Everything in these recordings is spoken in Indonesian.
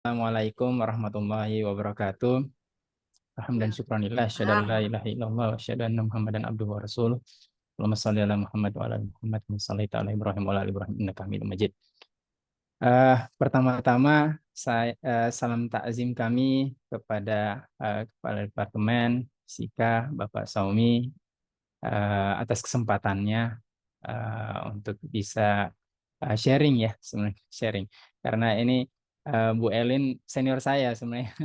Assalamualaikum warahmatullahi wabarakatuh. Alhamdulillah syukranillah asyhadu an la ilaha illallah wa asyhadu anna Muhammadan abduhu wa rasuluh. Allahumma shalli ala Muhammad wa ala ali Muhammad wa shallaita ala Ibrahim wa ala ali Ibrahim innaka Hamidum Majid. Pertama-tama saya salam takzim kami kepada Kepala Departemen Sika Bapak Saumi atas kesempatannya untuk bisa sharing ya, sebenarnya sharing karena ini Bu Elin senior saya sebenarnya.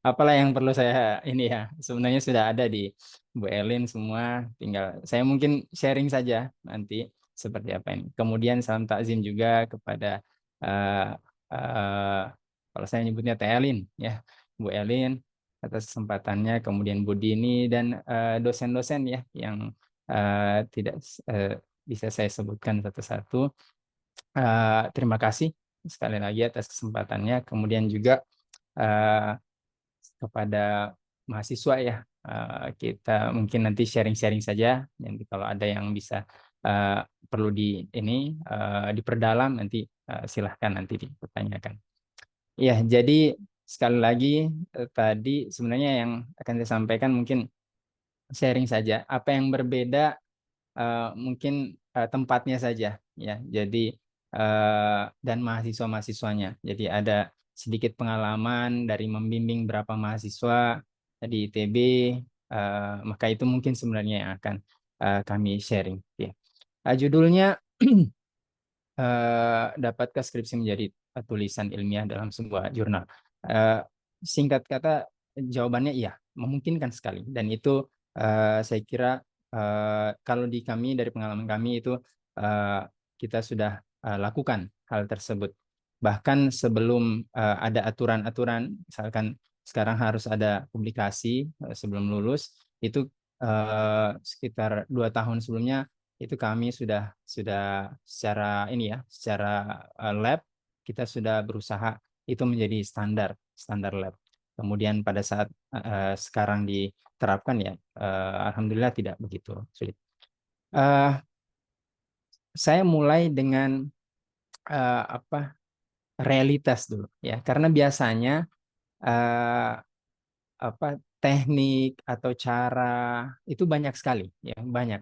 Apalah yang perlu saya ini ya, sebenarnya sudah ada di Bu Elin semua, tinggal saya mungkin sharing saja nanti seperti apa ini. Kemudian salam takzim juga kepada eh, eh, kalau saya nyebutnya Teh Elin ya, Bu Elin atas kesempatannya, kemudian Bu Dini dan dosen-dosen ya yang tidak bisa saya sebutkan satu-satu. Terima kasih sekali lagi atas kesempatannya. Kemudian juga eh, kepada mahasiswa ya, kita mungkin nanti sharing-sharing saja. Nanti kalau ada yang bisa perlu diperdalam nanti silahkan nanti dipertanyakan. Ya, jadi sekali lagi tadi sebenarnya yang akan saya sampaikan mungkin sharing saja. Apa yang berbeda mungkin tempatnya saja ya. Jadi dan mahasiswa-mahasiswanya. Jadi ada sedikit pengalaman dari membimbing berapa mahasiswa di ITB, maka itu mungkin sebenarnya yang akan kami sharing ya. Judulnya dapatkah skripsi menjadi tulisan ilmiah dalam sebuah jurnal? Eh, Singkat kata, jawabannya iya, memungkinkan sekali. Dan itu saya kira kalau di kami, dari pengalaman kami itu eh, kita sudah lakukan hal tersebut. Bahkan sebelum ada aturan-aturan, misalkan sekarang harus ada publikasi sebelum lulus, itu sekitar 2 tahun sebelumnya itu kami sudah secara ini ya, secara lab kita sudah berusaha itu menjadi standar lab. Kemudian pada saat sekarang diterapkan ya, alhamdulillah tidak begitu sulit. Uh, saya mulai dengan apa, realitas dulu ya, karena biasanya uh, apa, teknik atau cara itu banyak sekali ya, banyak.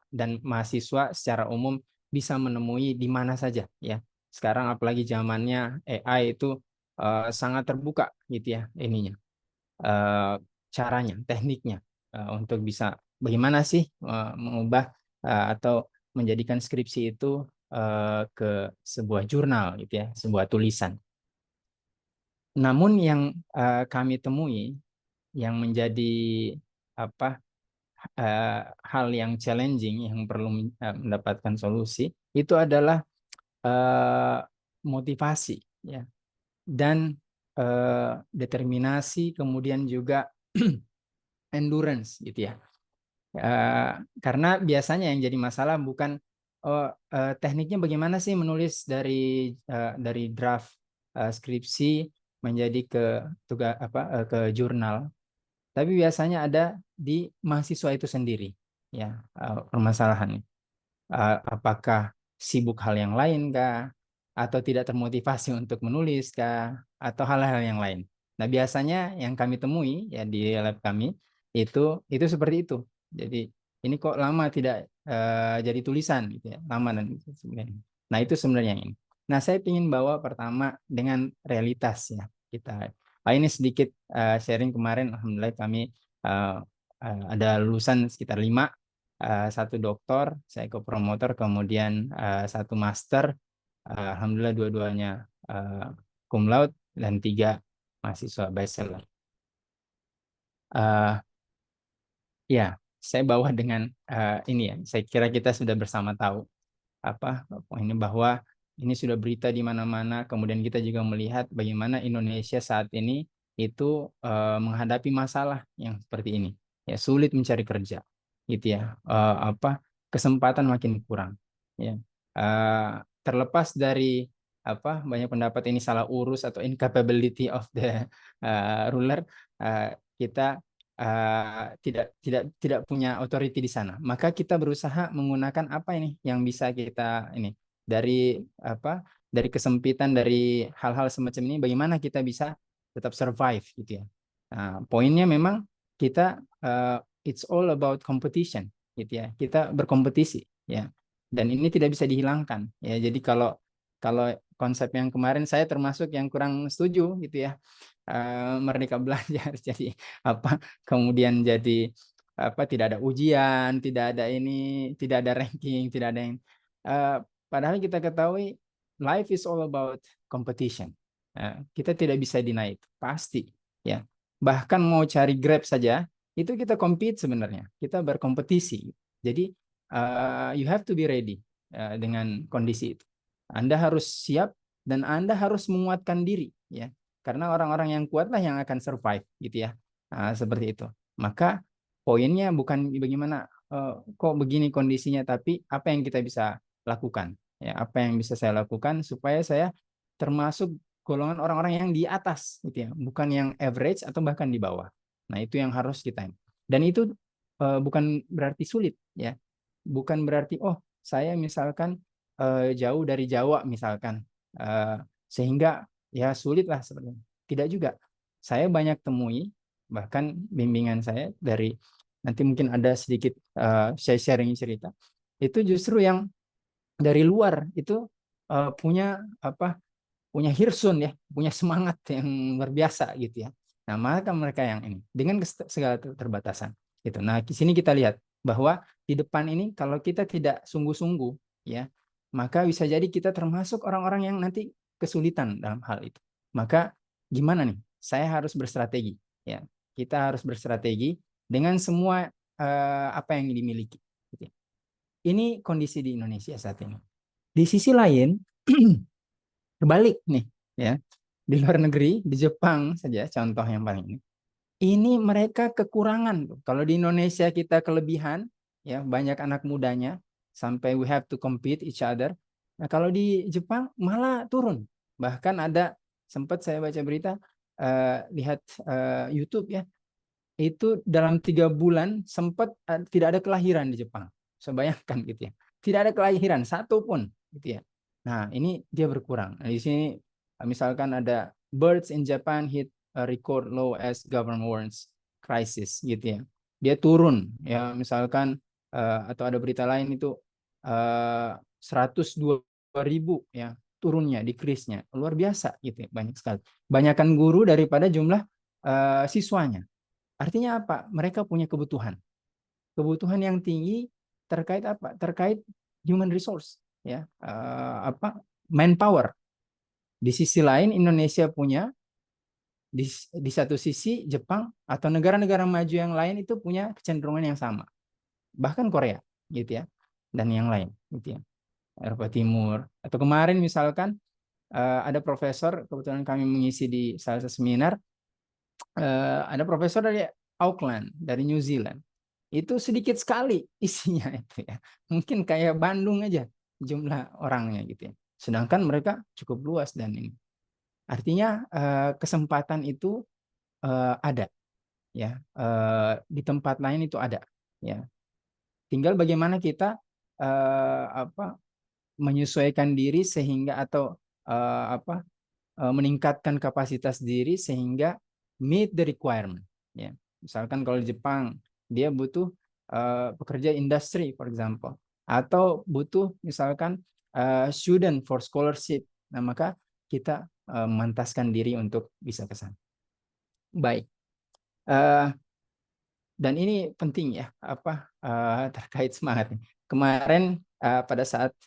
Dan mahasiswa secara umum bisa menemui di mana saja ya. Sekarang apalagi zamannya AI itu sangat terbuka gitu ya ininya, eh, caranya, tekniknya untuk bisa bagaimana sih mengubah atau menjadikan skripsi itu ke sebuah jurnal gitu ya, sebuah tulisan. Namun yang kami temui yang menjadi apa, hal yang challenging yang perlu mendapatkan solusi itu adalah eh, motivasi ya, dan determinasi, kemudian juga endurance gitu ya. Karena biasanya yang jadi masalah bukan tekniknya bagaimana sih menulis dari draft skripsi menjadi ke tugas apa, ke jurnal. Tapi biasanya ada di mahasiswa itu sendiri, ya, permasalahannya. Apakah sibuk hal yang lain kah, atau tidak termotivasi untuk menulis kah, atau hal-hal yang lain. Nah, biasanya yang kami temui ya di lab kami itu seperti itu. Jadi ini kok lama tidak jadi tulisan gitu ya, lama dan sebenarnya. Nah, itu sebenarnya yang ini. Nah, saya ingin bawa pertama dengan realitas ya kita. Ini sedikit sharing kemarin, alhamdulillah kami uh, ada lulusan sekitar 5, satu doktor, saya co-promotor, kemudian satu master, alhamdulillah dua-duanya cum laude, dan 3 mahasiswa bachelor. Uh, ya, saya bawa dengan ini ya, saya kira kita sudah bersama tahu apa ini, bahwa ini sudah berita di mana-mana, kemudian kita juga melihat bagaimana Indonesia saat ini itu menghadapi masalah yang seperti ini ya, sulit mencari kerja gitu ya. Apa, kesempatan makin kurang ya. Terlepas dari apa, banyak pendapat ini salah urus atau incapability of the ruler, kita tidak punya authority di sana. Maka kita berusaha menggunakan apa ini yang bisa kita ini dari apa, dari kesempitan, dari hal-hal semacam ini, bagaimana kita bisa tetap survive gitu ya. Nah, poinnya memang kita it's all about competition gitu ya. Kita berkompetisi ya. Dan ini tidak bisa dihilangkan ya. Jadi kalau kalau konsep yang kemarin saya termasuk yang kurang setuju gitu ya. Merdeka belajar jadi apa kemudian jadi apa tidak ada ujian, tidak ada ini, tidak ada ranking, tidak ada yang padahal kita ketahui life is all about competition. Kita tidak bisa deny itu, pasti ya. Bahkan mau cari Grab saja itu kita compete sebenarnya, kita berkompetisi. Jadi you have to be ready dengan kondisi itu. Anda harus siap dan Anda harus menguatkan diri ya. Karena orang-orang yang kuatlah yang akan survive gitu ya. Seperti itu. Maka poinnya bukan bagaimana kok begini kondisinya, tapi apa yang kita bisa lakukan. Ya, apa yang bisa saya lakukan supaya saya termasuk golongan orang-orang yang di atas gitu ya, bukan yang average atau bahkan di bawah. Nah, itu yang harus kita. Dan itu bukan berarti sulit ya. Bukan berarti oh, saya misalkan jauh dari Jawa misalkan sehingga ya sulit lah sebenarnya. Tidak juga. Saya banyak temui bahkan bimbingan saya dari nanti mungkin ada sedikit saya sharing cerita. Itu justru yang dari luar itu punya apa? Punya hirsun ya, punya semangat yang luar biasa gitu ya. Nah, maka mereka yang ini dengan segala terbatasan gitu. Nah, di sini kita lihat bahwa di depan ini kalau kita tidak sungguh-sungguh ya, maka bisa jadi kita termasuk orang-orang yang nanti kesulitan dalam hal itu. Maka gimana nih? Saya harus berstrategi ya. Kita harus berstrategi dengan semua apa yang dimiliki. Gitu. Ini kondisi di Indonesia saat ini. Di sisi lain Kebalik nih, ya. Di luar negeri, di Jepang saja contoh yang paling ini mereka kekurangan. Kalau di Indonesia kita kelebihan, ya banyak anak mudanya sampai we have to compete each other. Nah, kalau di Jepang malah turun. Bahkan ada sempat saya baca berita lihat YouTube ya, itu dalam 3 bulan sempat tidak ada kelahiran di Jepang. Saya bayangkan gitu ya. Tidak ada kelahiran satu pun gitu ya. Nah, ini dia berkurang. Nah, di sini misalkan ada birds in Japan hit a record low as government warns crisis gitu ya. Dia turun ya misalkan atau ada berita lain itu 102.000 ya turunnya, decrease-nya. Luar biasa gitu ya, banyak sekali. Banyakan guru daripada jumlah siswanya. Artinya apa? Mereka punya kebutuhan. Kebutuhan yang tinggi terkait apa? Terkait human resource, ya, apa? Manpower. Di sisi lain Indonesia punya, di satu sisi Jepang atau negara-negara maju yang lain itu punya kecenderungan yang sama. Bahkan Korea, gitu ya, dan yang lain, gitu ya. Eropa Timur. Atau kemarin misalkan ada profesor, kebetulan kami mengisi di salah satu seminar, ada profesor dari Auckland, dari New Zealand. Itu sedikit sekali isinya itu ya. Mungkin kayak Bandung aja jumlah orangnya gitu ya. Sedangkan mereka cukup luas dan ini. Artinya kesempatan itu ada ya. Di tempat lain itu ada ya. Tinggal bagaimana kita apa menyesuaikan diri sehingga atau apa meningkatkan kapasitas diri sehingga meet the requirement ya. Misalkan kalau di Jepang dia butuh pekerja industri for example atau butuh misalkan student for scholarship. Nah, maka kita memantaskan diri untuk bisa ke sana. Baik. Dan ini penting ya apa terkait semangat. Kemarin pada saat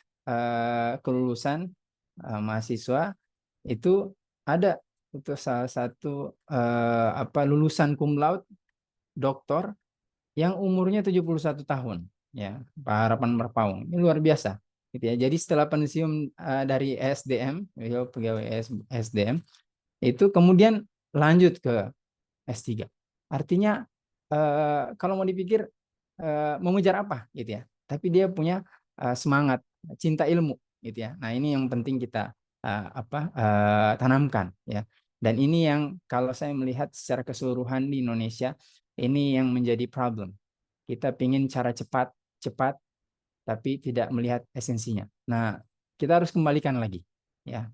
kelulusan mahasiswa itu ada itu salah satu apa lulusan cum laude doktor yang umurnya 71 tahun ya harapan berpaung ini luar biasa gitu ya. Jadi setelah pensiun dari SDM beliau pegawai SDM itu kemudian lanjut ke S3 artinya kalau mau dipikir mengejar apa gitu ya tapi dia punya semangat cinta ilmu gitu ya. Nah, ini yang penting kita tanamkan ya. Dan ini yang kalau saya melihat secara keseluruhan di Indonesia ini yang menjadi problem. Kita ingin cara cepat tapi tidak melihat esensinya. Nah, kita harus kembalikan lagi. ya.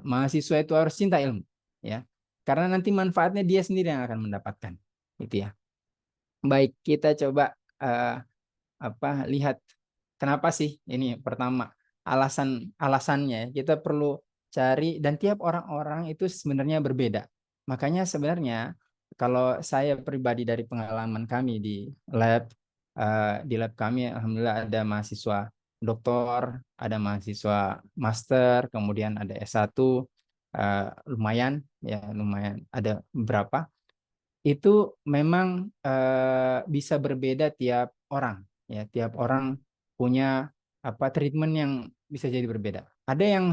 Mahasiswa itu harus cinta ilmu, ya. Karena nanti manfaatnya dia sendiri yang akan mendapatkan, gitu ya. Baik, kita coba lihat kenapa sih ini. Pertama, alasannya kita perlu cari, dan tiap orang-orang itu sebenarnya berbeda. Makanya sebenarnya kalau saya pribadi dari pengalaman kami di lab kami, alhamdulillah ada mahasiswa doktor, ada mahasiswa master, kemudian ada S1, lumayan ya, lumayan ada beberapa. Itu memang bisa berbeda tiap orang, ya. Tiap orang punya treatment yang bisa jadi berbeda. Ada yang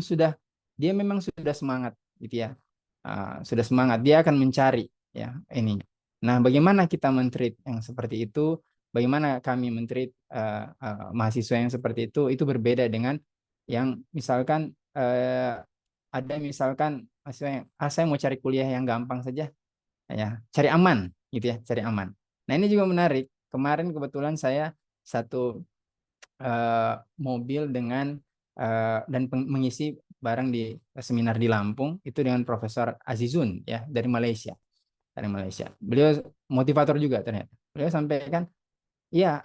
dia memang sudah semangat, gitu ya. Sudah semangat, dia akan mencari, ya, ini. Nah, bagaimana kita men-treat yang seperti itu? Bagaimana kami men-treat mahasiswa yang seperti itu berbeda dengan yang misalkan ada misalkan mahasiswa yang saya mau cari kuliah yang gampang saja, ya, cari aman, gitu ya, cari aman. Nah, ini juga menarik. Kemarin kebetulan saya satu mobil dengan dan mengisi bareng di seminar di Lampung itu dengan Profesor Azizun, ya, dari Malaysia, beliau motivator juga ternyata. Beliau sampaikan, ya,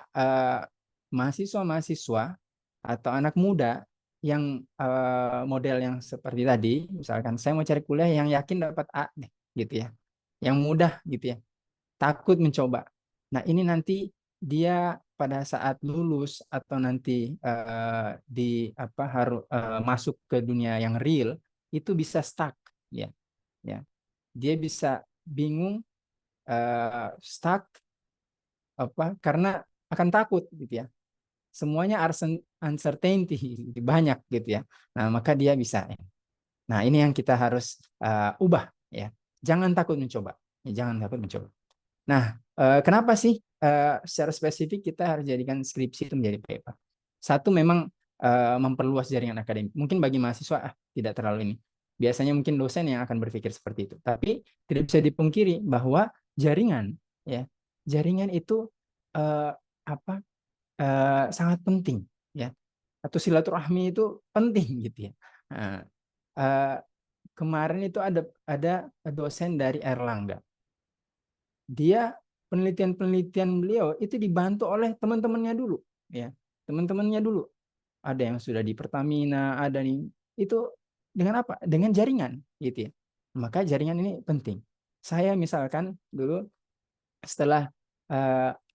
mahasiswa-mahasiswa atau anak muda yang model yang seperti tadi, misalkan saya mau cari kuliah yang yakin dapat A nih, gitu ya, yang mudah, gitu ya, takut mencoba. Nah, ini nanti dia pada saat lulus atau nanti di harus masuk ke dunia yang real, itu bisa stuck, ya, ya. Dia bisa bingung, stuck karena akan takut, gitu ya. Semuanya uncertainty banyak, gitu ya. Nah, maka dia bisa. Nah, ini yang kita harus ubah, ya. Jangan takut mencoba. Ya, jangan takut mencoba. Nah, kenapa sih secara spesifik kita harus jadikan skripsi itu menjadi paper? Satu, memang memperluas jaringan akademik. Mungkin bagi mahasiswa tidak terlalu ini. Biasanya mungkin dosen yang akan berpikir seperti itu. Tapi tidak bisa dipungkiri bahwa jaringan, ya, jaringan itu eh, sangat penting, ya. Atau silaturahmi itu penting, gitu ya. Nah, eh, kemarin itu ada dosen dari Erlangga. Dia, penelitian-penelitian beliau itu dibantu oleh teman-temannya dulu, ya, teman-temannya dulu. Ada yang sudah di Pertamina, ada nih, itu dengan apa? Dengan jaringan, gitu ya. Maka jaringan ini penting. Saya misalkan dulu setelah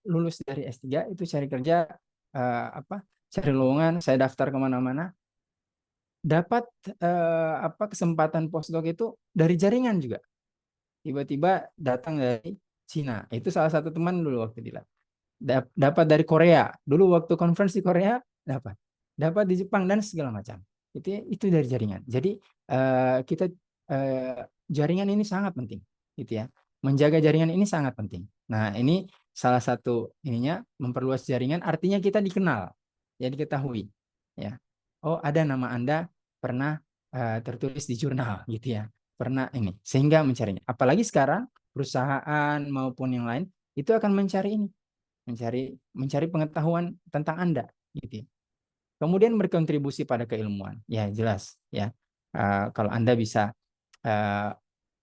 lulus dari S3 itu cari kerja, cari lowongan, saya daftar kemana-mana, dapat kesempatan postdoc itu dari jaringan juga. Tiba-tiba datang dari Cina. Itu salah satu teman dulu waktu di lab. Dapat dari Korea. Dulu waktu conference di Korea dapat. Dapat di Jepang dan segala macam. Itu dari jaringan. Jadi kita jaringan ini sangat penting, gitu ya. Menjaga jaringan ini sangat penting. Nah, ini salah satu ininya, memperluas jaringan artinya kita dikenal, ya, diketahui, ya. Oh, ada nama Anda pernah tertulis di jurnal, gitu ya. Pernah ini, sehingga mencarinya. Apalagi sekarang perusahaan maupun yang lain itu akan mencari ini, mencari pengetahuan tentang Anda, gitu ya. Kemudian berkontribusi pada keilmuan, ya, jelas, ya. Kalau Anda bisa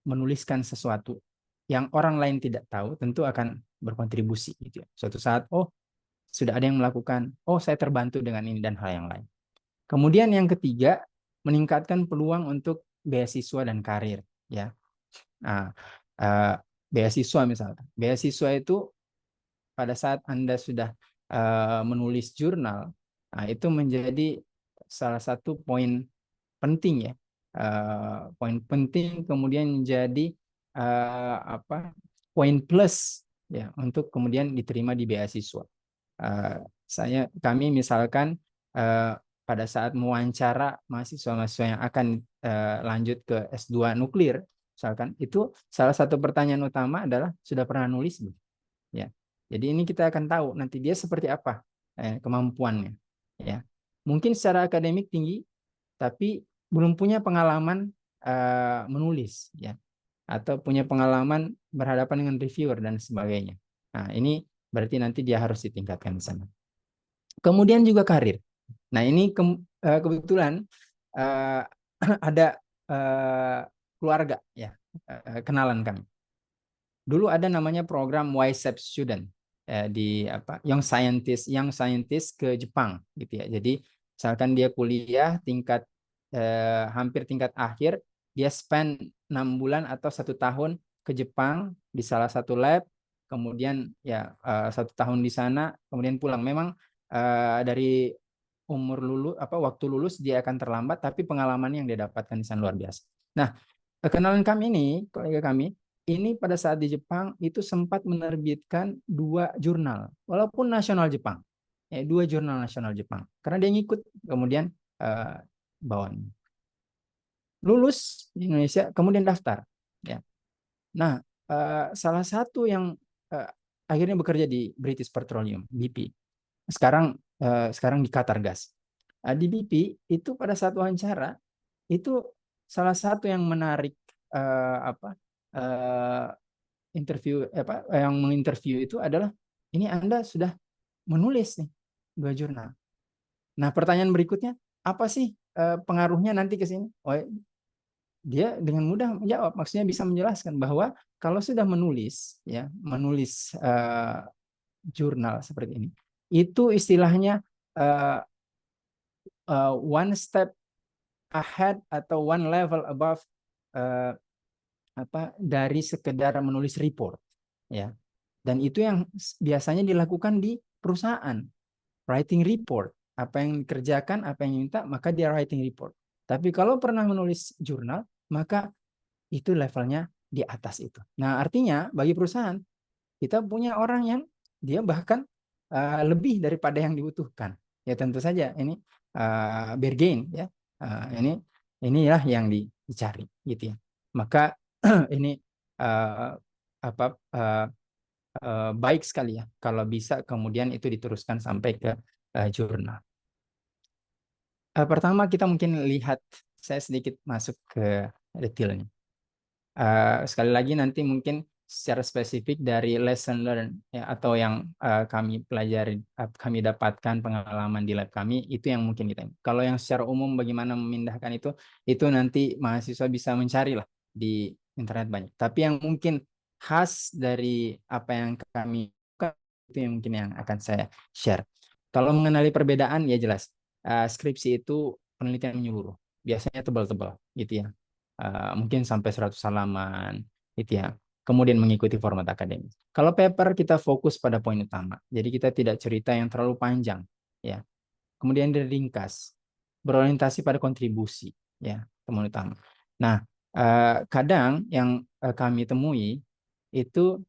menuliskan sesuatu yang orang lain tidak tahu, tentu akan berkontribusi, gitu ya. Suatu saat, oh, sudah ada yang melakukan, oh, saya terbantu dengan ini dan hal yang lain. Kemudian yang ketiga, meningkatkan peluang untuk beasiswa dan karir, ya. Nah, beasiswa misalnya, beasiswa itu pada saat Anda sudah menulis jurnal, nah, itu menjadi salah satu poin penting, ya. Poin penting, kemudian menjadi poin plus, ya, untuk kemudian diterima di beasiswa. Kami misalkan pada saat mewawancara mahasiswa-mahasiswa yang akan lanjut ke S2 nuklir, misalkan, itu salah satu pertanyaan utama adalah sudah pernah nulis, ya. Jadi ini kita akan tahu nanti dia seperti apa kemampuannya, ya. Mungkin secara akademik tinggi, tapi belum punya pengalaman menulis, ya, atau punya pengalaman berhadapan dengan reviewer dan sebagainya. Nah, ini berarti nanti dia harus ditingkatkan di sana. Kemudian juga karir. Nah, ini kebetulan ada keluarga ya, kenalan kami. Dulu ada namanya program YSEP Student di apa Young Scientist ke Jepang gitu ya. Jadi misalkan dia kuliah tingkat hampir tingkat akhir, dia spend 6 bulan atau 1 tahun ke Jepang di salah satu lab, kemudian ya 1 tahun di sana, kemudian pulang. Memang dari umur lulus apa waktu lulus dia akan terlambat, tapi pengalaman yang dia dapatkan di sana luar biasa. Nah, kenalan kami ini, kolega kami, ini pada saat di Jepang itu sempat menerbitkan 2 jurnal, walaupun nasional Jepang, 2 jurnal nasional Jepang, karena dia ngikut kemudian bawaan. Lulus di Indonesia, kemudian daftar. Ya. Nah, salah satu yang akhirnya bekerja di British Petroleum (BP), sekarang di Qatar Gas. Di BP itu pada saat wawancara itu salah satu yang menarik apa interview apa yang menginterview itu adalah ini Anda sudah menulis nih 2 jurnal. Nah, pertanyaan berikutnya apa sih pengaruhnya nanti ke sini? Oh, dia dengan mudah menjawab, maksudnya bisa menjelaskan bahwa kalau sudah menulis ya, menulis jurnal seperti ini, itu istilahnya one step ahead atau one level above uh, apa dari sekedar menulis report ya. Dan itu yang biasanya dilakukan di perusahaan, writing report. Apa yang dikerjakan, apa yang minta, maka dia writing report. Tapi kalau pernah menulis jurnal, maka itu levelnya di atas itu. Nah, artinya bagi perusahaan, kita punya orang yang dia bahkan lebih daripada yang dibutuhkan. Ya tentu saja ini bargain ya. Inilah yang dicari gitu ya. Maka ini apa baik sekali ya kalau bisa kemudian itu diteruskan sampai ke jurnal. Pertama kita mungkin lihat, saya sedikit masuk ke detailnya. Sekali lagi nanti mungkin secara spesifik dari lesson learn ya, atau yang kami pelajari, kami dapatkan pengalaman di lab kami, itu yang mungkin kita. Kalau yang secara umum bagaimana memindahkan itu nanti mahasiswa bisa mencari lah di internet banyak. Tapi yang mungkin khas dari apa yang kami itu yang mungkin yang akan saya share. Kalau mengenali perbedaan ya jelas, skripsi itu penelitian menyeluruh, biasanya tebal-tebal gitu ya. Mungkin sampai 100 halaman gitu ya. Kemudian mengikuti format akademis. Kalau paper kita fokus pada poin utama. Jadi kita tidak cerita yang terlalu panjang ya. Kemudian diringkas, berorientasi pada kontribusi ya, temuan utama. Nah, kadang yang kami temui itu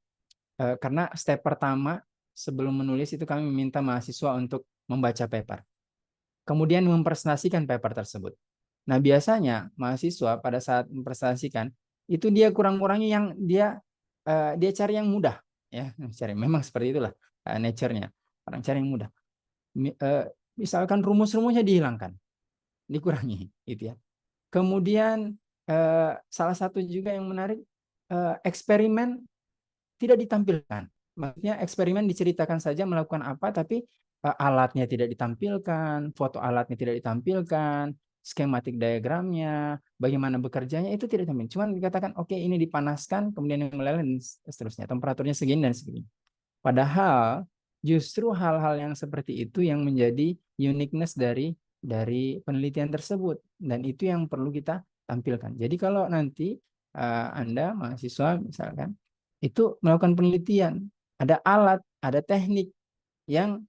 karena step pertama sebelum menulis itu kami meminta mahasiswa untuk membaca paper. Kemudian mempresentasikan paper tersebut. Nah, biasanya mahasiswa pada saat mempresentasikan itu dia kurang-kurangi yang dia cari yang mudah ya, cari memang seperti itulah nature-nya. Orang cari yang mudah. Misalkan rumus-rumusnya dihilangkan, dikurangi gitu ya. Kemudian salah satu juga yang menarik, eksperimen tidak ditampilkan. Maksudnya eksperimen diceritakan saja melakukan apa, tapi alatnya tidak ditampilkan, foto alatnya tidak ditampilkan, skematik diagramnya, bagaimana bekerjanya itu tidak ditampilkan. Cuma dikatakan oke, ini dipanaskan, kemudian meleleh dan seterusnya, temperaturnya segini dan segini. Padahal justru hal-hal yang seperti itu yang menjadi uniqueness dari penelitian tersebut, dan itu yang perlu kita tampilkan. Jadi kalau nanti Anda mahasiswa misalkan itu melakukan penelitian, ada alat, ada teknik yang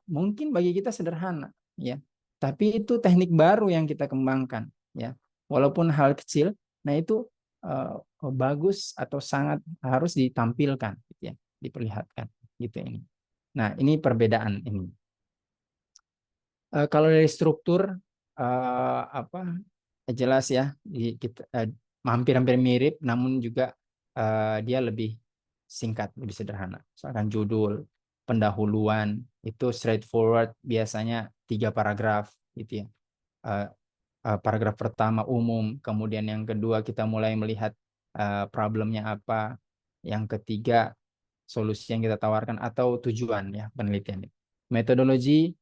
mungkin bagi kita sederhana, ya. Tapi itu teknik baru yang kita kembangkan, ya. Walaupun hal kecil, nah itu bagus atau sangat harus ditampilkan, gitu ya, diperlihatkan, gitu ini. Nah, ini perbedaan ini. Kalau dari struktur apa jelas ya, kita hampir-hampir mirip, namun juga dia lebih singkat, lebih sederhana. Misalkan judul, pendahuluan itu straightforward, biasanya 3 paragraf gitu ya. Paragraf pertama umum, kemudian yang kedua kita mulai melihat problemnya apa, yang ketiga solusi yang kita tawarkan atau tujuan ya penelitian. Metodologi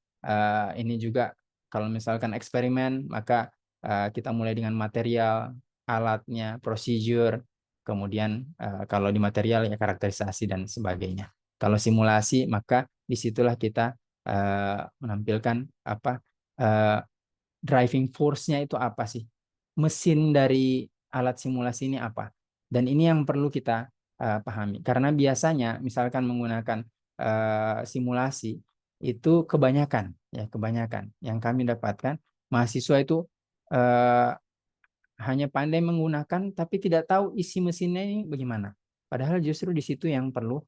ini juga kalau misalkan eksperimen maka Kita mulai dengan material, alatnya, prosedur, kemudian kalau di material ya karakterisasi dan sebagainya. Kalau simulasi maka disitulah kita menampilkan apa driving force-nya itu apa sih? Mesin dari alat simulasi ini apa? Dan ini yang perlu kita pahami. Karena biasanya misalkan menggunakan simulasi itu kebanyakan ya kebanyakan yang kami dapatkan mahasiswa itu uh, hanya pandai menggunakan tapi tidak tahu isi mesinnya ini bagaimana. Padahal justru di situ yang perlu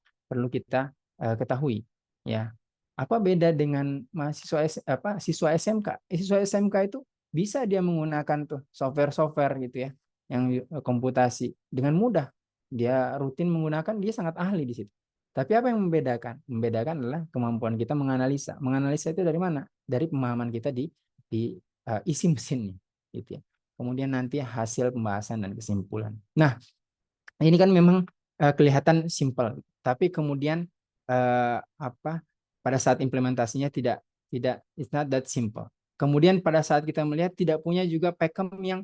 kita ketahui ya. Apa beda dengan siswa SMK? Siswa SMK itu bisa dia menggunakan tuh software-software gitu ya yang komputasi dengan mudah. Dia rutin menggunakan, dia sangat ahli di situ. Tapi apa yang membedakan? Membedakan adalah kemampuan kita menganalisa. Menganalisa itu dari mana? Dari pemahaman kita di isi mesinnya gitu ya. Kemudian nanti hasil pembahasan dan kesimpulan. Nah, ini kan memang kelihatan simpel, tapi kemudian pada saat implementasinya tidak it's not that simple. Kemudian pada saat kita melihat tidak punya juga pakem yang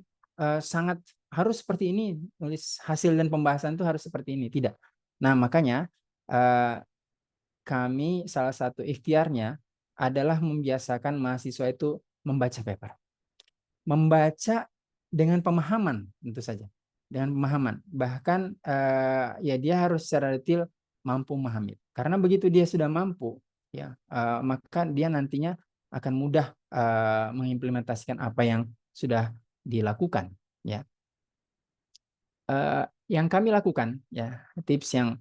sangat harus seperti ini, nulis hasil dan pembahasan itu harus seperti ini, tidak. Nah, makanya kami salah satu ikhtiarnya adalah membiasakan mahasiswa itu membaca paper. Membaca dengan pemahaman tentu saja, dengan pemahaman, bahkan ya dia harus secara detail mampu memahami, karena begitu dia sudah mampu ya maka dia nantinya akan mudah mengimplementasikan apa yang sudah dilakukan ya. Yang kami lakukan ya tips yang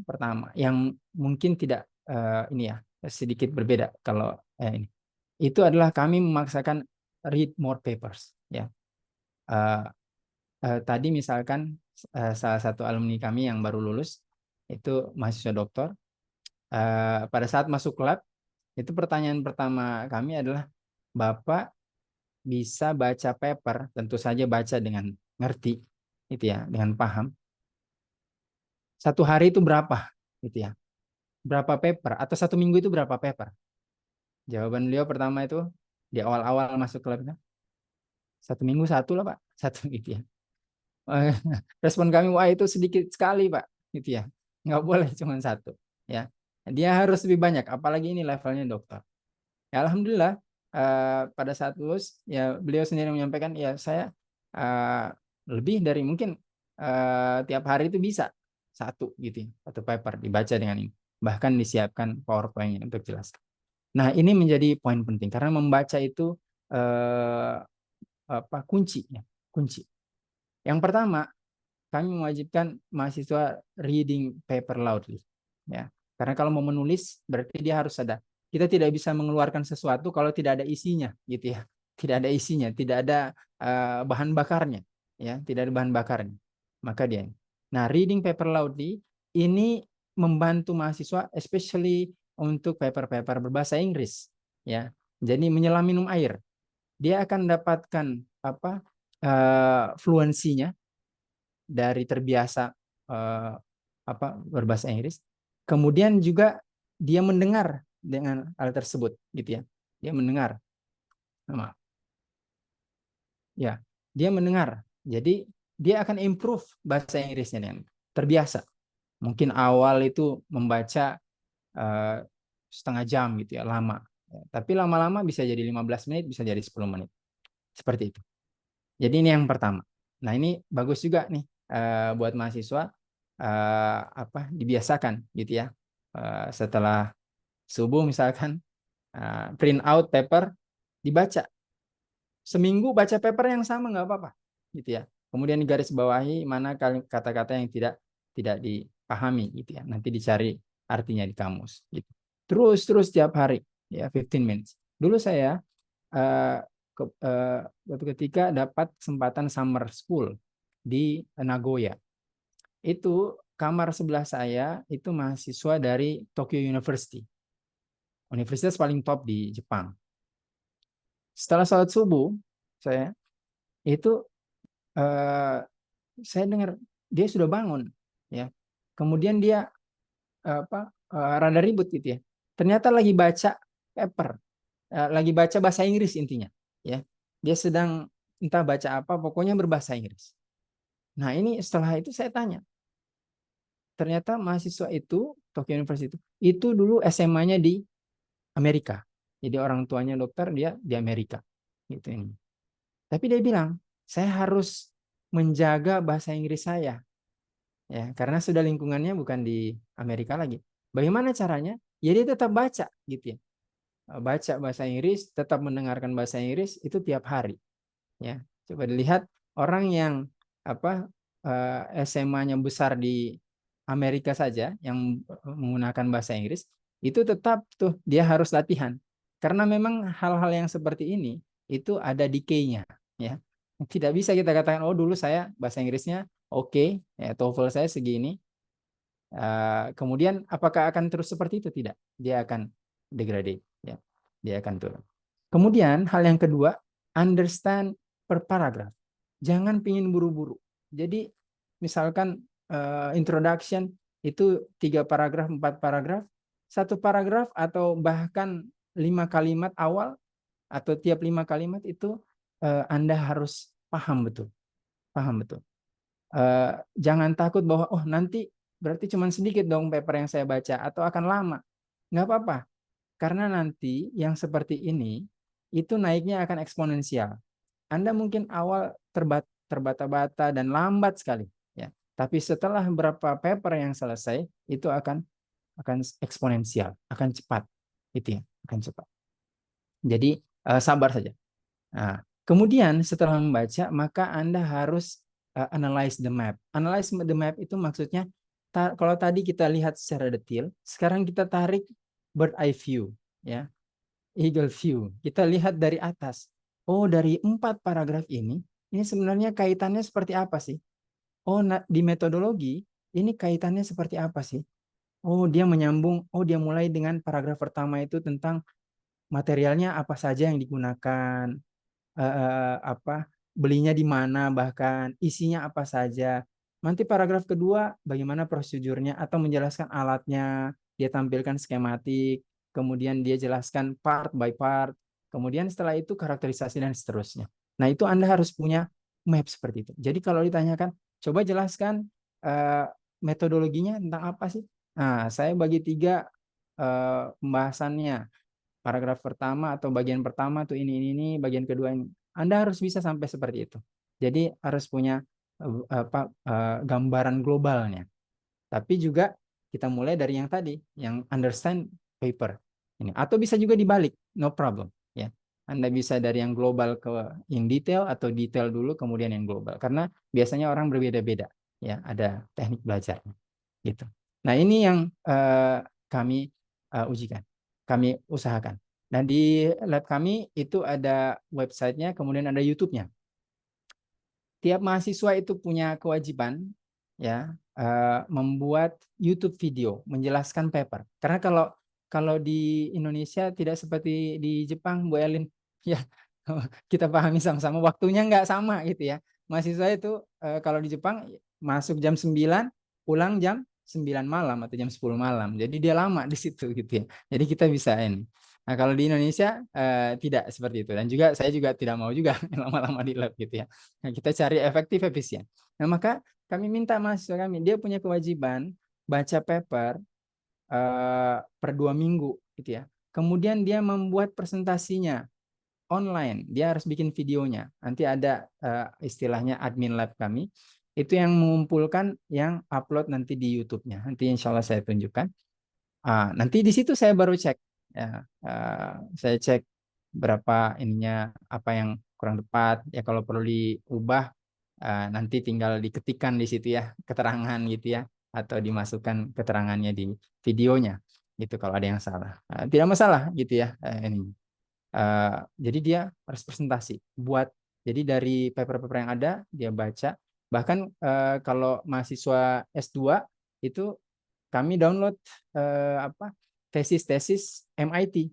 pertama yang mungkin tidak ini ya sedikit berbeda kalau ini itu adalah kami memaksakan read more papers ya. Tadi misalkan salah satu alumni kami yang baru lulus itu mahasiswa doktor, pada saat masuk lab itu pertanyaan pertama kami adalah, Bapak bisa baca paper, tentu saja baca dengan ngerti gitu ya, dengan paham, satu hari itu berapa gitu ya, berapa paper, atau satu minggu itu berapa paper? Jawaban beliau pertama itu di awal-awal masuk lab, satu minggu satu lah Pak, satu gitu ya. Respon kami, wah itu sedikit sekali Pak, gitu ya, nggak boleh cuma satu ya, dia harus lebih banyak, apalagi ini levelnya dokter ya. Alhamdulillah pada saat lulus ya beliau sendiri menyampaikan ya saya lebih dari mungkin tiap hari itu bisa satu gitu ya, satu paper dibaca dengan ini, bahkan disiapkan PowerPoint untuk jelaskan. Nah ini menjadi poin penting karena membaca itu kunci ya, kunci. Yang pertama, kami mewajibkan mahasiswa reading paper loudly ya, karena kalau mau menulis berarti dia harus ada, kita tidak bisa mengeluarkan sesuatu kalau tidak ada isinya gitu ya, tidak ada isinya, tidak ada bahan bakarnya ya, tidak ada bahan bakarnya, maka dia. Nah reading paper loudly ini membantu mahasiswa especially untuk paper-paper berbahasa Inggris ya, jadi menyelam minum air, dia akan mendapatkan fluensinya dari terbiasa berbahasa Inggris. Kemudian juga dia mendengar dengan hal tersebut gitu ya. Dia mendengar. Ya, dia mendengar. Jadi dia akan improve bahasa Inggrisnya dengan terbiasa. Mungkin awal itu membaca setengah jam gitu ya, lama. Tapi lama-lama bisa jadi 15 menit, bisa jadi 10 menit. Seperti itu. Jadi ini yang pertama. Nah ini bagus juga nih buat mahasiswa dibiasakan gitu ya. Setelah subuh misalkan print out paper, dibaca. Seminggu baca paper yang sama nggak apa-apa gitu ya. Kemudian digaris bawahi mana kata-kata yang tidak dipahami gitu ya. Nanti dicari artinya di kamus gitu. Terus tiap hari ya 15 minutes. Dulu saya ketika dapat kesempatan summer school di Nagoya. Itu kamar sebelah saya itu mahasiswa dari Tokyo University. Universitas paling top di Jepang. Setelah sholat subuh, saya itu saya dengar dia sudah bangun ya. Kemudian dia rada ribut gitu ya. Ternyata lagi baca paper, lagi baca bahasa Inggris intinya ya. Dia sedang entah baca apa, pokoknya berbahasa Inggris. Nah ini setelah itu saya tanya, ternyata mahasiswa itu Tokyo University itu dulu SMA-nya di Amerika. Jadi orang tuanya dokter, dia di Amerika. Gitu ini. Tapi dia bilang, saya harus menjaga bahasa Inggris saya, ya, karena sudah lingkungannya bukan di Amerika lagi. Bagaimana caranya? Ya dia tetap baca, gitu ya. Baca bahasa Inggris, tetap mendengarkan bahasa Inggris itu tiap hari. Ya, coba dilihat orang yang apa SMA-nya besar di Amerika saja yang menggunakan bahasa Inggris itu tetap tuh dia harus latihan karena memang hal-hal yang seperti ini itu ada decay-nya, ya. Tidak bisa kita katakan oh dulu saya bahasa Inggrisnya oke, ya TOEFL saya segini. Kemudian apakah akan terus seperti itu? Tidak, dia akan degrade, ya, dia akan turun. Kemudian hal yang kedua, understand per paragraph. Jangan pingin buru-buru. Jadi misalkan introduction itu 3 paragraf, 4 paragraf, 1 paragraf atau bahkan 5 kalimat awal atau tiap 5 kalimat itu Anda harus paham betul, paham betul. Jangan takut bahwa oh nanti berarti cuma sedikit dong paper yang saya baca atau akan lama. Nggak apa-apa, karena nanti yang seperti ini itu naiknya akan eksponensial. Anda mungkin awal terbata-bata dan lambat sekali, ya. Tapi setelah beberapa paper yang selesai itu akan eksponensial, akan cepat, itu ya, akan cepat. Jadi sabar saja. Nah, kemudian setelah membaca, maka Anda harus analyze the map. Analyze the map itu maksudnya, kalau tadi kita lihat secara detail, sekarang kita tarik bird eye view, ya, eagle view. Kita lihat dari atas. Oh, dari 4 paragraf ini sebenarnya kaitannya seperti apa sih? Oh, di metodologi, ini kaitannya seperti apa sih? Oh, dia menyambung. Oh, dia mulai dengan paragraf pertama itu tentang materialnya apa saja yang digunakan, apa belinya di mana, bahkan isinya apa saja. Nanti paragraf kedua bagaimana prosedurnya atau menjelaskan alatnya, dia tampilkan skematik, kemudian dia jelaskan part by part, kemudian setelah itu karakterisasi dan seterusnya. Nah itu Anda harus punya map seperti itu. Jadi kalau ditanyakan, coba jelaskan metodologinya tentang apa sih? Nah saya bagi 3 pembahasannya. Paragraf pertama atau bagian pertama tuh ini, bagian kedua ini. Anda harus bisa sampai seperti itu. Jadi harus punya gambaran globalnya. Tapi juga kita mulai dari yang tadi, yang understand paper ini. Atau bisa juga dibalik, no problem. Ya, Anda bisa dari yang global ke yang detail atau detail dulu kemudian yang global. Karena biasanya orang berbeda-beda. Ya, ada teknik belajarnya. Gitu. Nah ini yang kami ujikan, kami usahakan. Nah di lab kami itu ada websitenya, kemudian ada YouTube-nya. Tiap mahasiswa itu punya kewajiban ya membuat YouTube video menjelaskan paper. Karena kalau di Indonesia tidak seperti di Jepang, Bu Elin, ya kita pahami sama-sama waktunya nggak sama gitu ya. Mahasiswa itu kalau di Jepang masuk jam 9, pulang jam 9 malam atau jam 10 malam. Jadi dia lama di situ gitu ya. Jadi kita bisa ini. Nah, kalau di Indonesia tidak seperti itu dan juga saya juga tidak mau juga lama-lama di lab gitu ya. Nah, kita cari efektif efisien. Nah, maka kami minta mahasiswa kami dia punya kewajiban baca paper per 2 minggu gitu ya. Kemudian dia membuat presentasinya online, dia harus bikin videonya. Nanti ada istilahnya admin lab kami itu yang mengumpulkan yang upload nanti di YouTube-nya. Nanti insya Allah saya tunjukkan. Nanti di situ saya baru cek, ya, saya cek berapa ininya, apa yang kurang tepat, ya kalau perlu diubah nanti tinggal diketikkan di situ ya keterangan gitu ya, atau dimasukkan keterangannya di videonya gitu kalau ada yang salah. Tidak masalah gitu ya ini. Jadi dia harus presentasi buat, jadi dari paper-paper yang ada dia baca, bahkan kalau mahasiswa S2 itu kami download tesis-tesis MIT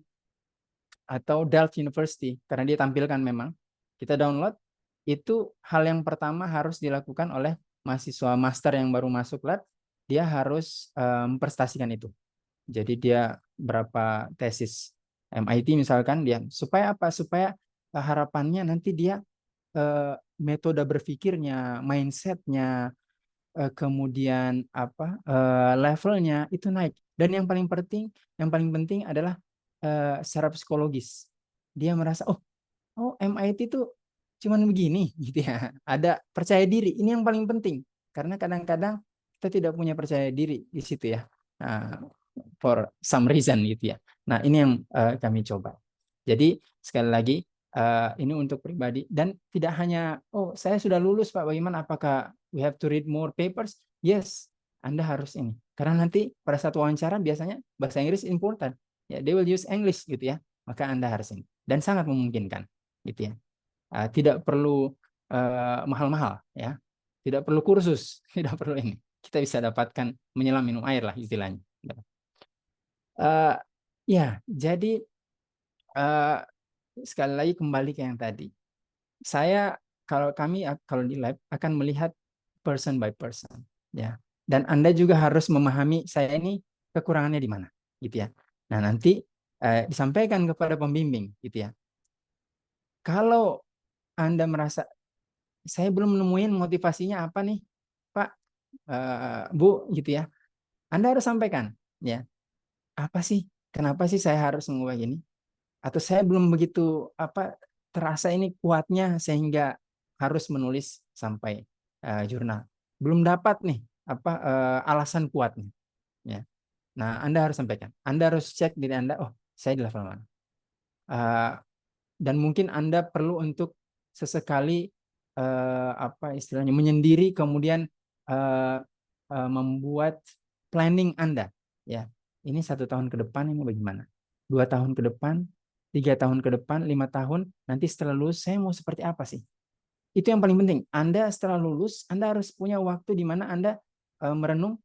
atau Delft University karena dia tampilkan, memang kita download. Itu hal yang pertama harus dilakukan oleh mahasiswa master yang baru masuk lab, dia harus memprestasikan itu. Jadi dia berapa tesis MIT misalkan, dia supaya apa, supaya harapannya nanti dia metode berpikirnya, mindsetnya, kemudian apa levelnya itu naik. Dan yang paling penting adalah secara psikologis. Dia merasa oh MIT itu cuman begini gitu ya. Ada percaya diri. Ini yang paling penting. Karena kadang-kadang kita tidak punya percaya diri di situ ya. Nah, for some reason gitu ya. Nah, ini yang kami coba. Jadi sekali lagi ini untuk pribadi dan tidak hanya saya sudah lulus Pak, bagaimana, apakah we have to read more papers? Yes, Anda harus ini. Karena nanti pada saat wawancara biasanya bahasa Inggris important. Ya, they will use English gitu ya. Maka Anda harus ini. Dan sangat memungkinkan gitu ya. Tidak perlu mahal-mahal ya. Tidak perlu kursus, tidak perlu ini. Kita bisa dapatkan menyelam minum air lah istilahnya. Uh, ya, jadi uh, sekali lagi kembali ke yang tadi. Saya kalau di lab akan melihat person by person ya. Dan Anda juga harus memahami saya ini kekurangannya di mana gitu ya. Nah, nanti disampaikan kepada pembimbing gitu ya. Kalau Anda merasa saya belum menemuin motivasinya apa nih, Pak, Bu gitu ya. Anda harus sampaikan ya. Apa sih? Kenapa sih saya harus mengubah ini? Atau saya belum begitu terasa ini kuatnya sehingga harus menulis sampai jurnal. Belum dapat nih alasan kuatnya ya. Nah, Anda harus sampaikan. Anda harus cek diri Anda, saya di level mana. Dan mungkin Anda perlu untuk sesekali istilahnya menyendiri, kemudian membuat planning Anda ya. Ini 1 tahun ke depan ini bagaimana? 2 tahun ke depan, 3 tahun ke depan, 5 tahun, nanti setelah lulus saya mau seperti apa sih? Itu yang paling penting. Anda setelah lulus, Anda harus punya waktu di mana Anda merenung,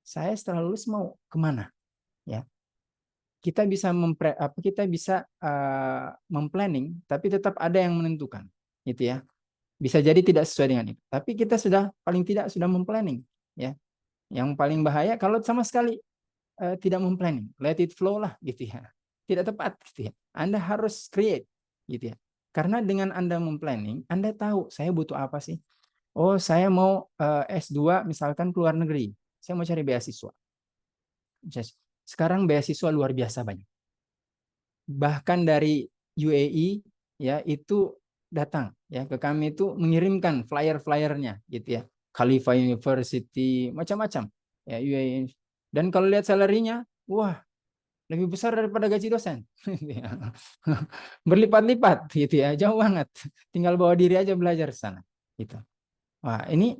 saya setelah lulus mau kemana? Ya, kita bisa memplanning, tapi tetap ada yang menentukan, gitu ya. Bisa jadi tidak sesuai dengan itu. Tapi kita paling tidak sudah memplanning, ya. Yang paling bahaya kalau sama sekali tidak memplanning, let it flow lah, gitu ya. Tidak tepat, gitu ya. Anda harus create, gitu ya. Karena dengan Anda memplanning, Anda tahu saya butuh apa sih. Saya mau S2 misalkan ke luar negeri. Saya mau cari beasiswa. Sekarang beasiswa luar biasa banyak. Bahkan dari UAE ya itu datang ya ke kami, itu mengirimkan flyer-flyernya gitu ya. Khalifa University, macam-macam ya UAE. Dan kalau lihat salarinya, wah, lebih besar daripada gaji dosen. Berlipat-lipat gitu ya, jauh banget. Tinggal bawa diri aja belajar ke sana gitu. Wah, ini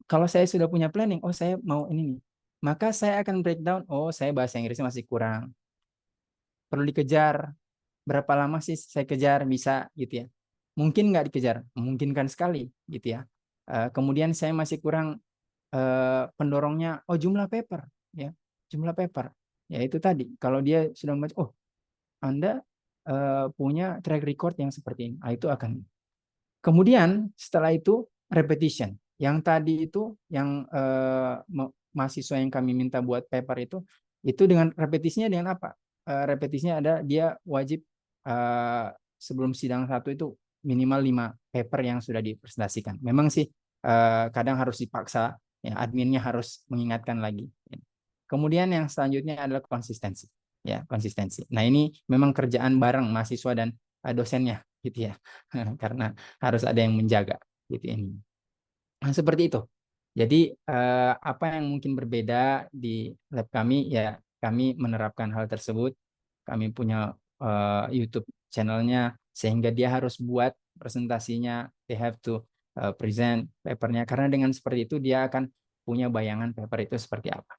kalau saya sudah punya planning, saya mau ini nih. Maka saya akan breakdown, saya bahasa Inggrisnya masih kurang. Perlu dikejar. Berapa lama sih saya kejar bisa gitu ya. Mungkin nggak dikejar, memungkinkan sekali gitu ya. Kemudian saya masih kurang pendorongnya, jumlah paper ya, jumlah paper. Ya itu tadi, kalau dia sudah membaca, Anda punya track record yang seperti ini. Itu akan. Kemudian setelah itu repetition. Yang tadi itu yang mahasiswa yang kami minta buat paper itu dengan repetisinya dengan apa? Repetisinya ada dia wajib sebelum sidang satu itu minimal 5 paper yang sudah dipresentasikan. Memang sih kadang harus dipaksa, ya, adminnya harus mengingatkan lagi. Kemudian yang selanjutnya adalah konsistensi. Ya, konsistensi. Nah, ini memang kerjaan bareng mahasiswa dan dosennya gitu ya. Karena harus ada yang menjaga gitu ini. Nah, seperti itu. Jadi apa yang mungkin berbeda di lab kami ya, kami menerapkan hal tersebut. Kami punya YouTube channelnya sehingga dia harus buat presentasinya, they have to present papernya, karena dengan seperti itu dia akan punya bayangan paper itu seperti apa.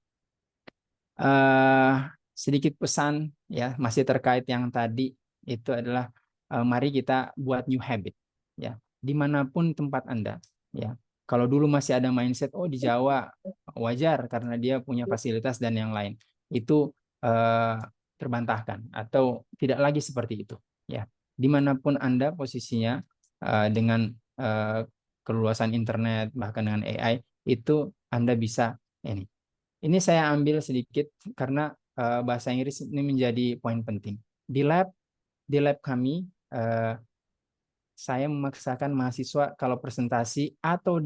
Sedikit pesan ya, masih terkait yang tadi itu adalah mari kita buat new habit ya, dimanapun tempat Anda ya. Kalau dulu masih ada mindset di Jawa wajar karena dia punya fasilitas dan yang lain, itu terbantahkan atau tidak lagi seperti itu ya. Dimanapun Anda posisinya dengan keluasan internet bahkan dengan AI, itu Anda bisa ini saya ambil sedikit karena bahasa Inggris ini menjadi poin penting. Di lab kami saya memaksakan mahasiswa kalau presentasi atau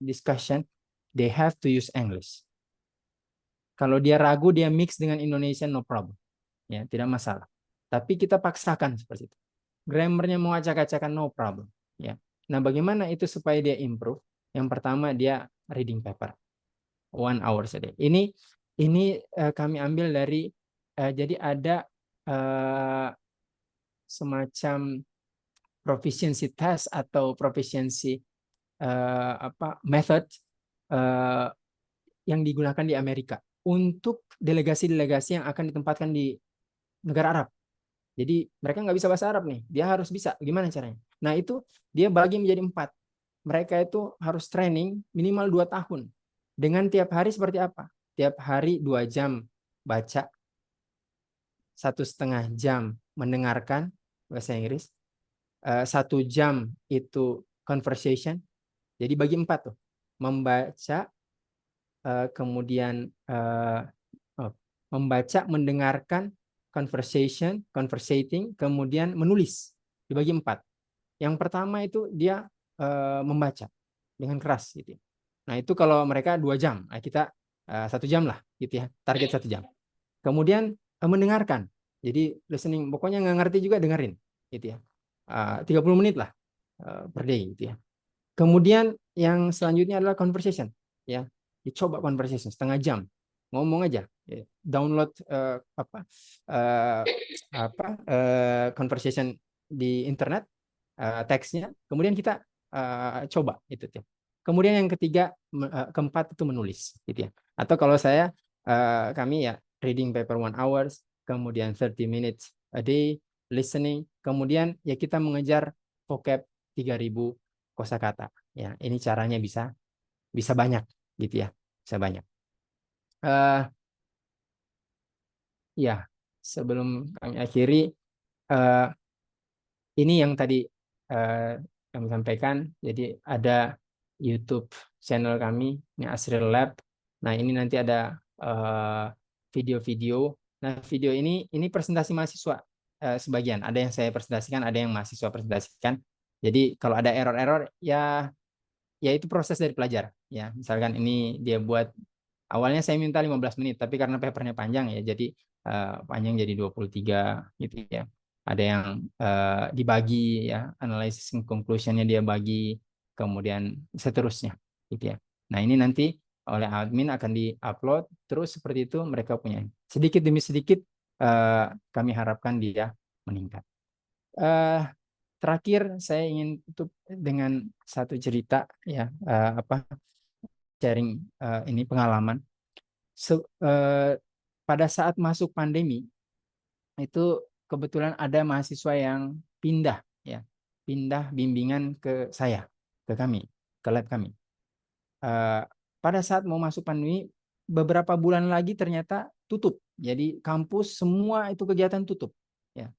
discussion, they have to use English. Kalau dia ragu, dia mix dengan Indonesian, no problem. Ya, tidak masalah. Tapi kita paksakan seperti itu. Grammarnya mau acak-acakan, no problem. Ya. Nah, bagaimana itu supaya dia improve? Yang pertama, dia reading paper 1 hour a day. Ini kami ambil dari jadi ada semacam proficiency test atau proficiency method yang digunakan di Amerika untuk delegasi-delegasi yang akan ditempatkan di negara Arab. Jadi mereka nggak bisa bahasa Arab nih, dia harus bisa. Gimana caranya? Nah itu dia bagi menjadi 4. Mereka itu harus training minimal 2 tahun. Dengan tiap hari seperti apa? Tiap hari 2 jam baca, 1,5 jam mendengarkan bahasa Inggris, 1 jam itu conversation. Jadi bagi 4 tuh, membaca, kemudian membaca, mendengarkan, conversating, kemudian menulis. Dibagi 4. Yang pertama itu dia membaca dengan keras gitu. Nah itu kalau mereka 2 jam, nah kita 1 jam lah gitu ya, target 1 jam. Kemudian mendengarkan, jadi listening, pokoknya nggak ngerti juga dengerin gitu ya. 30 menit lah per day gitu ya. Kemudian yang selanjutnya adalah conversation, ya. Dicoba conversation 1/2 jam, ngomong aja, ya. Download conversation di internet, teksnya, kemudian kita coba itu. Kemudian yang keempat itu menulis, gitu ya. Atau kalau kami ya reading paper 1 hour, kemudian 30 minutes a day listening, kemudian ya kita mengejar vocab 3.000 kosakata. Ya, ini caranya bisa banyak gitu ya, bisa banyak. Ya, sebelum kami akhiri, ini yang tadi kami sampaikan. Jadi ada YouTube channel kami, ini Asril Lab. Nah, ini nanti ada video-video. Nah, video ini presentasi mahasiswa sebagian. Ada yang saya presentasikan, ada yang mahasiswa presentasikan. Jadi kalau ada error-error ya itu proses dari pelajar. Ya, misalkan ini dia buat, awalnya saya minta 15 menit, tapi karena papernya panjang ya, jadi panjang jadi 23 gitu ya. Ada yang dibagi ya, analysis conclusionnya dia bagi, kemudian seterusnya gitu ya. Nah ini nanti oleh admin akan di-upload, terus seperti itu mereka punya. Sedikit demi sedikit kami harapkan dia meningkat. Terakhir saya ingin tutup dengan satu cerita ya, sharing ini pengalaman. Pada saat masuk pandemi itu kebetulan ada mahasiswa yang pindah ya, pindah bimbingan ke saya, ke kami, ke lab kami. Pada saat mau masuk pandemi, beberapa bulan lagi ternyata tutup. Jadi kampus semua itu kegiatan tutup ya.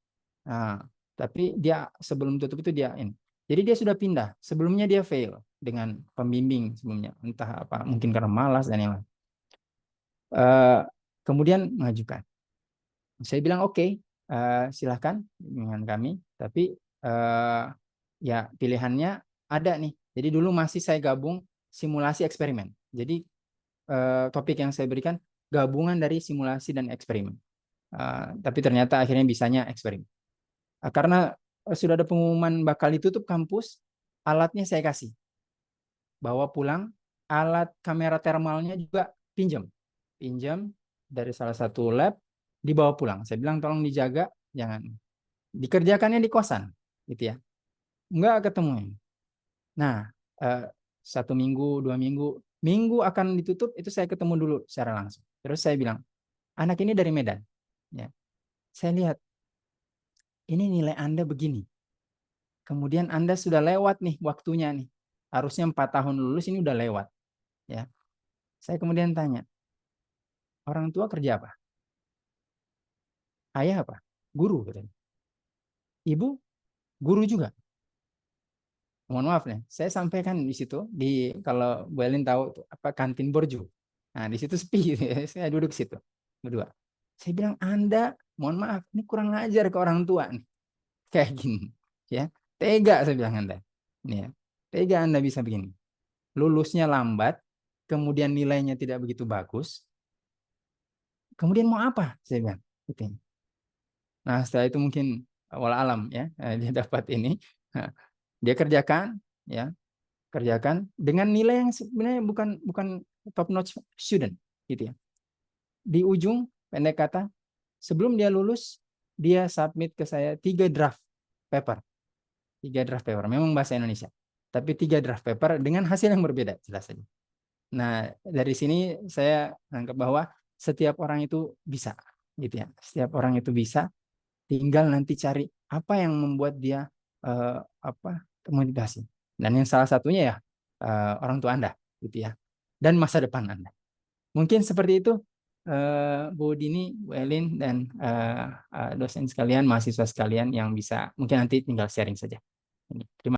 Nah, tapi dia sebelum tutup itu dia ini. Jadi dia sudah pindah. Sebelumnya dia fail dengan pembimbing sebelumnya, entah apa, mungkin karena malas dan yang lain. Kemudian mengajukan. Saya bilang oke, silahkan dengan kami. Tapi ya pilihannya ada nih. Jadi dulu masih saya gabung simulasi eksperimen. Jadi topik yang saya berikan gabungan dari simulasi dan eksperimen. Tapi ternyata akhirnya bisanya eksperimen. Karena sudah ada pengumuman bakal ditutup kampus, alatnya saya kasih. Bawa pulang, alat kamera termalnya juga pinjam dari salah satu lab, dibawa pulang. Saya bilang tolong dijaga, jangan dikerjakannya di kosan, gitu ya. Enggak ketemu. Nah, 1 minggu, 2 minggu, minggu akan ditutup itu saya ketemu dulu secara langsung. Terus saya bilang, anak ini dari Medan, ya. Saya lihat ini nilai Anda begini. Kemudian Anda sudah lewat nih waktunya nih. Harusnya 4 tahun lulus, ini udah lewat, ya. Saya kemudian tanya, orang tua kerja apa? Ayah apa? Guru katanya. Ibu guru juga. Mohon maaf nih, saya sampaikan di situ kalau Bu Elin tahu apa kantin Borju. Nah, di situ sepi, saya duduk situ berdua. Saya bilang, Anda, mohon maaf, ini kurang ngajar ke orang tua nih. Kayak gini, ya. Tega saya bilang Anda. Ini ya. Tega Anda bisa begini. Lulusnya lambat, kemudian nilainya tidak begitu bagus. Kemudian mau apa? Saya bilang. Gitu. Nah, setelah itu mungkin wala alam ya, dia dapat ini. Nah, dia kerjakan ya, kerjakan dengan nilai yang sebenarnya bukan bukan top notch student gitu ya. Di ujung pendek kata, sebelum dia lulus, dia submit ke saya 3 draft paper. 3 draft paper, memang bahasa Indonesia. Tapi 3 draft paper dengan hasil yang berbeda, jelas saja. Nah, dari sini saya anggap bahwa setiap orang itu bisa, gitu ya. Setiap orang itu bisa, tinggal nanti cari apa yang membuat dia termotivasi. Dan yang salah satunya ya orang tua Anda, gitu ya. Dan masa depan Anda. Mungkin seperti itu, Bu Dini, Bu Elin, dan dosen sekalian, mahasiswa sekalian yang bisa mungkin nanti tinggal sharing saja. Terima